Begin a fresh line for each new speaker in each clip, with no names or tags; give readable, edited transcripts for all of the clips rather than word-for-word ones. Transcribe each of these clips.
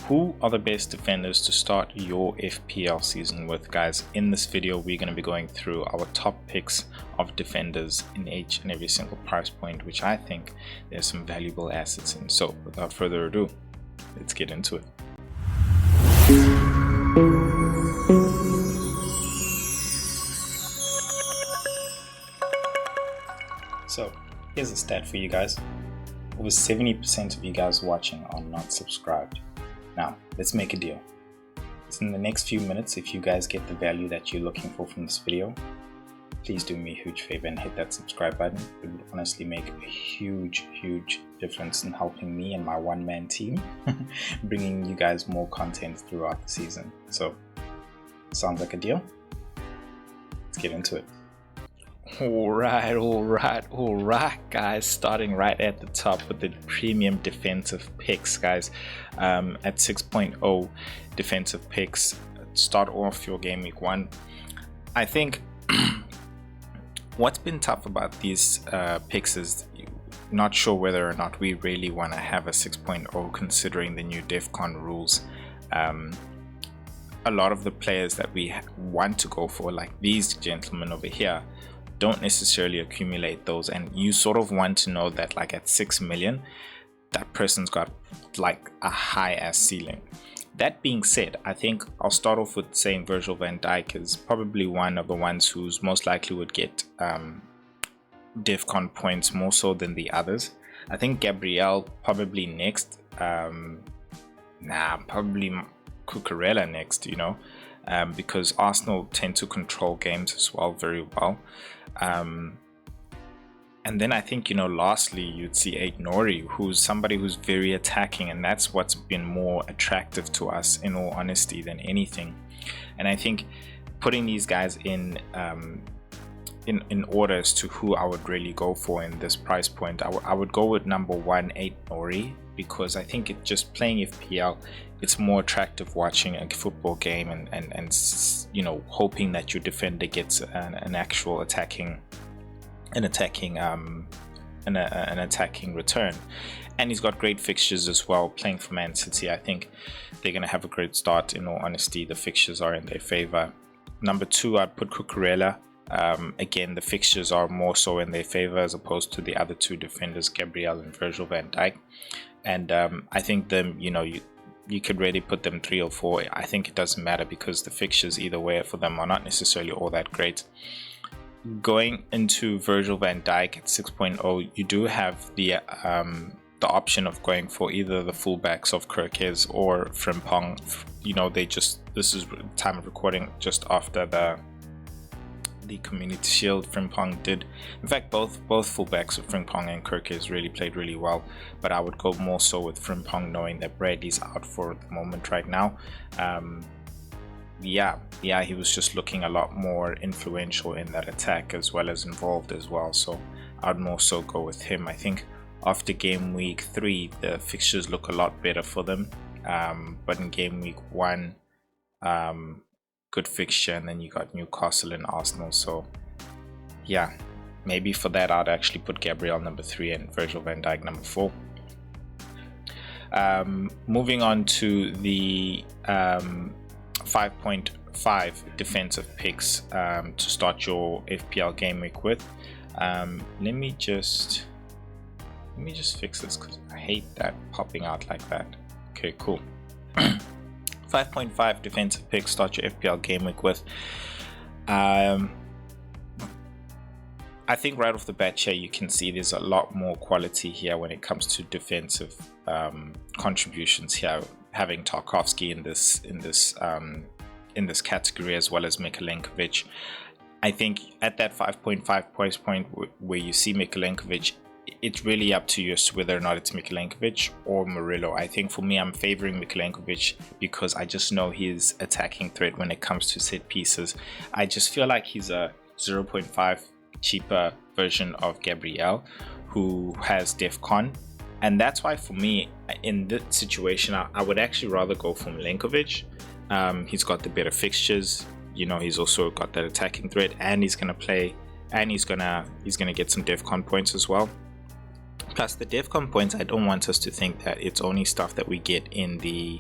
Who are the best defenders to start your FPL season with, guys? In this video, we're going to be going through our top picks of defenders in each and every single price point, which I think there's some valuable assets in. So without further ado, let's get into it. So here's a stat for you guys. Over 70% of you guys watching are not subscribed. Now, let's make a deal. So in the next few minutes, if you guys get the value that you're looking for from this video, please do me a huge favor and hit that subscribe button. It would honestly make a huge difference in helping me and my one-man team, bringing you guys more content throughout the season. So, sounds like a deal? Let's get into it. Alright guys, starting right at the top with the premium defensive picks, guys. At 6.0 defensive picks, start off your game week 1. I think what's been tough about these picks is not sure whether or not we really want to have a 6.0 considering the new DEFCON rules. A lot of the players that we want to go for, like these gentlemen over here, don't necessarily accumulate those, and you sort of want to know that like at 6 million that person's got like a high ass ceiling. That being said, I think I'll start off with saying Virgil van Dijk is probably one of the ones who's most likely would get DEFCON points more so than the others. I think Gabriel probably next, probably Cucurella next, you know, because Arsenal tend to control games as well very well. And then I think, you know, lastly you'd see Aït-Nouri, who's somebody who's very attacking, and that's what's been more attractive to us in all honesty than anything. And I think putting these guys in order as to who I would really go for in this price point, I would go with number 1, Aït-Nouri, because I think it just playing FPL, it's more attractive watching a football game and you know, hoping that your defender gets an actual attacking return. And he's got great fixtures as well. Playing for Man City, I think they're going to have a great start. In all honesty, the fixtures are in their favor. Number 2, I'd put Cucurella. Again, the fixtures are more so in their favor as opposed to the other 2 defenders, Gabriel and Virgil van Dijk. And I think them, you know, you could really put them 3 or 4. I think it doesn't matter because the fixtures either way for them are not necessarily all that great. Going into Virgil van Dijk at 6.0, you do have the option of going for either the fullbacks of Kerkez or Frimpong. You know, this is time of recording just after the Community Shield. Frimpong did, in fact, both fullbacks of Frimpong and Kerkez really played really well, but I would go more so with Frimpong, knowing that Bradley's out for the moment right now. Yeah, he was just looking a lot more influential in that attack as well as involved as well, so I'd more so go with him. I think after game week 3 the fixtures look a lot better for them, but in game week 1, good fixture, and then you got Newcastle and Arsenal. So yeah, maybe for that I'd actually put Gabriel number 3 and Virgil van Dijk number 4. Moving on to the 5.5 defensive picks to start your FPL game week with. Let me just fix this because I hate that popping out like that. Okay, cool. 5.5 defensive picks start your FPL game week with. I think right off the bat here you can see there's a lot more quality here when it comes to defensive contributions here, having Tarkowski in this category as well as Mikalenkovic. I think at that 5.5 price point where you see Mikalenkovic, it's really up to you as to whether or not it's Mikalenkovic or Murillo. I think for me, I'm favoring Mikalenkovic because I just know his attacking threat when it comes to set pieces. I just feel like he's a 0.5 cheaper version of Gabriel who has DEFCON, and that's why for me in this situation I would actually rather go for Milenkovic. He's got the better fixtures, you know, he's also got that attacking threat, and he's gonna play, and he's gonna get some DEFCON points as well. Plus the DEFCON points, I don't want us to think that it's only stuff that we get in the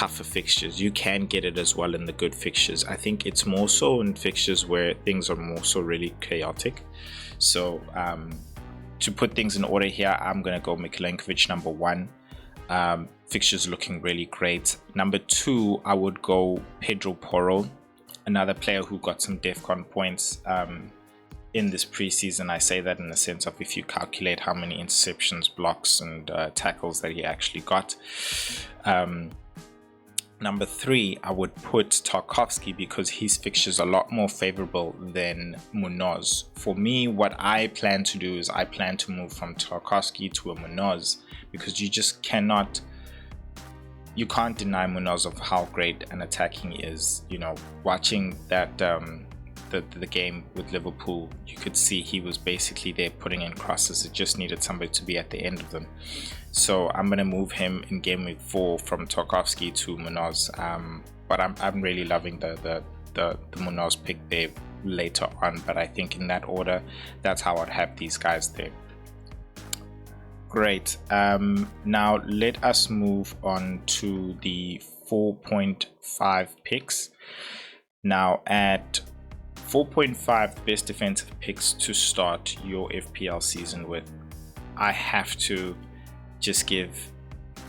tougher fixtures. You can get it as well in the good fixtures. I think it's more so in fixtures where things are more so really chaotic. So to put things in order here, I'm going to go Milenkovic number 1. Fixtures looking really great. Number 2, I would go Pedro Porro, another player who got some DEFCON points in this preseason. I say that in the sense of if you calculate how many interceptions, blocks and tackles that he actually got. Number 3, I would put Tarkowski because his fixtures are a lot more favorable than Munoz. For me, what I plan to do is I plan to move from Tarkowski to a Munoz, because you just can't deny Munoz of how great an attacking is. You know, watching that the game with Liverpool, you could see he was basically there putting in crosses. It just needed somebody to be at the end of them. So I'm going to move him in game week 4 from Tarkowski to Munoz. But I'm really loving the Munoz pick there later on. But I think in that order, that's how I'd have these guys there. Great. Now let us move on to the 4.5 picks. Now at 4.5 best defensive picks to start your FPL season with, I have to just give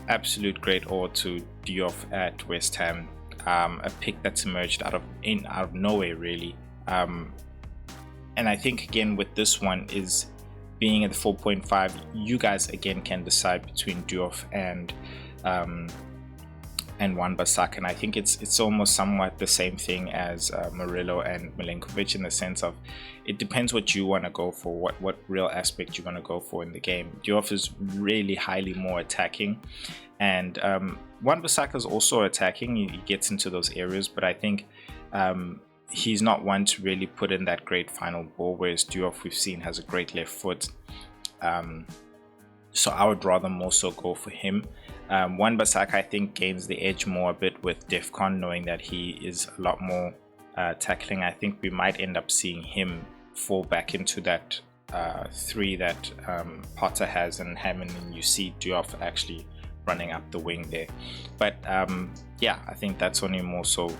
absolute great awe to Diouf at West Ham, a pick that's emerged out of nowhere really. And I think again with this one is being at the 4.5, you guys again can decide between Diouf and Wan-Bissaka, and I think it's almost somewhat the same thing as Murillo and Milenkovic, in the sense of it depends what you want to go for, what real aspect you want to go for in the game. Diouf is really highly more attacking, and Wan-Bissaka is also attacking. He gets into those areas, but I think he's not one to really put in that great final ball, whereas Diouf, we've seen, has a great left foot. So I would rather more so go for him. Wan-Bissaka, I think, gains the edge more a bit with DEFCON, knowing that he is a lot more tackling. I think we might end up seeing him fall back into that 3 that Potter has and Hammond, and you see Diouf actually running up the wing there. But yeah, I think that's only more so,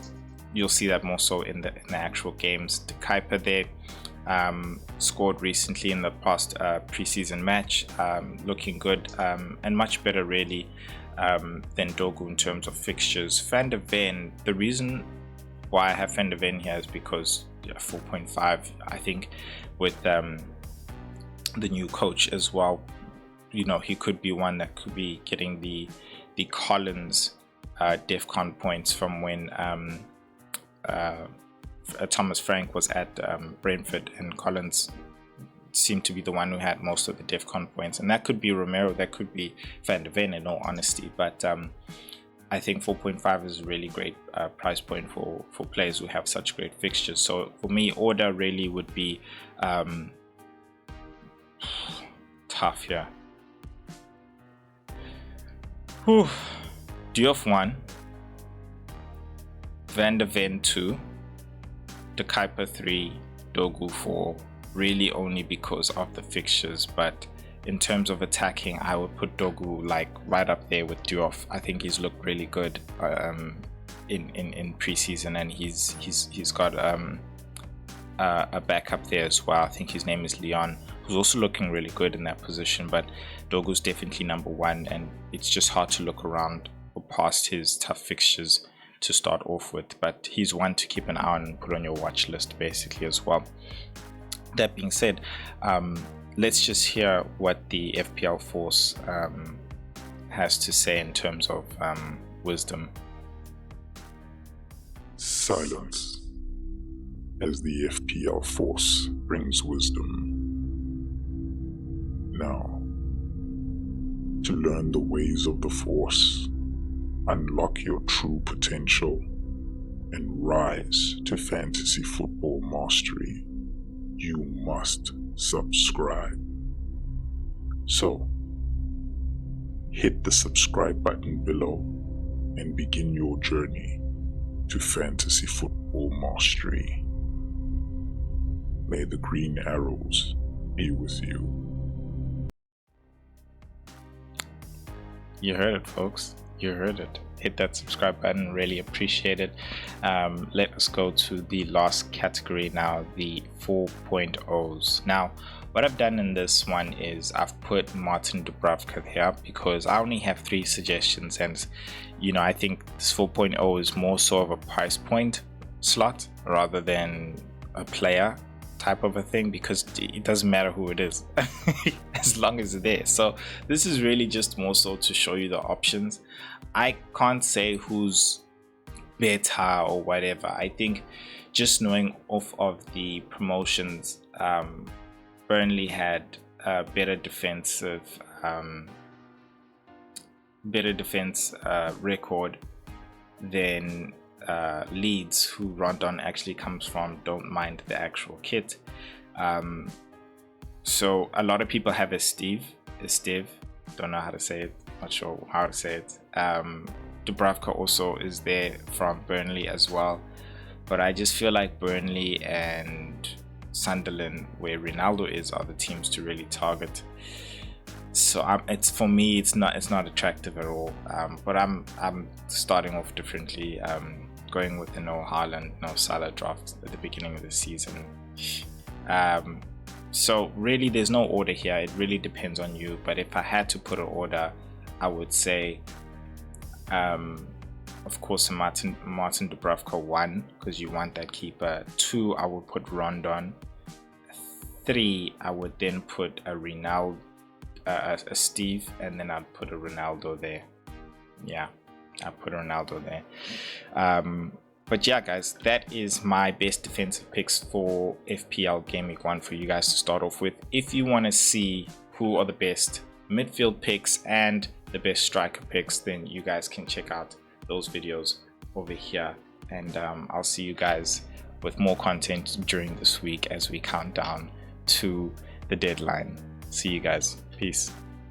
you'll see that more so in the actual games. De Kuiper there scored recently in the past preseason match, looking good and much better really than Dogu in terms of fixtures. Van der Ven, the reason why I have Van der Ven here is because 4.5, I think with the new coach as well, you know, he could be one that could be getting the Collins DEFCON points from when Thomas Frank was at Brentford, and Collins seemed to be the one who had most of the DEFCON points, and that could be Romero, that could be Van der Ven in all honesty. But I think 4.5 is a really great price point for players who have such great fixtures. So for me, order really would be tough here. Diouf 1, Van der Ven 2, De Kuiper 3, Dogu 4, really only because of the fixtures. But in terms of attacking, I would put Dogu like right up there with Diouf. I think he's looked really good in preseason, and he's got a backup there as well. I think his name is Leon, who's also looking really good in that position. But Dogu's definitely number 1, and it's just hard to look around or past his tough fixtures to start off with. But he's one to keep an eye on and put on your watch list basically as well. That being said, let's just hear what the FPL Force has to say in terms of wisdom.
Silence as the FPL Force brings wisdom. Now, to learn the ways of the Force, unlock your true potential, and rise to fantasy football mastery, you must subscribe. So, hit the subscribe button below and begin your journey to fantasy football mastery. May the green arrows be with you.
You heard it, folks. You heard it. Hit that subscribe button, really appreciate it. Let us go to the last category now, the 4.0s. Now, what I've done in this one is I've put Martin Dubravka here because I only have 3 suggestions, and you know, I think this 4.0 is more so of a price point slot rather than a player type of a thing, because it doesn't matter who it is as long as it's there. So this is really just more so to show you the options. I can't say who's better or whatever. I think just knowing off of the promotions, Burnley had a better defense record than Leeds, who Rondon actually comes from. Don't mind the actual kit. So a lot of people have Steve, don't know how to say it, not sure how to say it. Dubravka also is there from Burnley as well, but I just feel like Burnley and Sunderland, where Ronaldo is, are the teams to really target. So it's, for me, it's not attractive at all. But I'm starting off differently, going with the no Haaland, no Salah draft at the beginning of the season. So really there's no order here, it really depends on you. But if I had to put an order, I would say of course Martin Dubravka 1, because you want that keeper. 2, I would put Rondon. 3, I would then put a Ronaldo, a Steve, and then I'd put a Ronaldo there. Yeah, I put a Ronaldo there. But yeah, guys, that is my best defensive picks for FPL Gameweek 1 for you guys to start off with. If you want to see who are the best midfield picks and the best striker picks, then you guys can check out those videos over here. And I'll see you guys with more content during this week as we count down to the deadline. See you guys. Peace.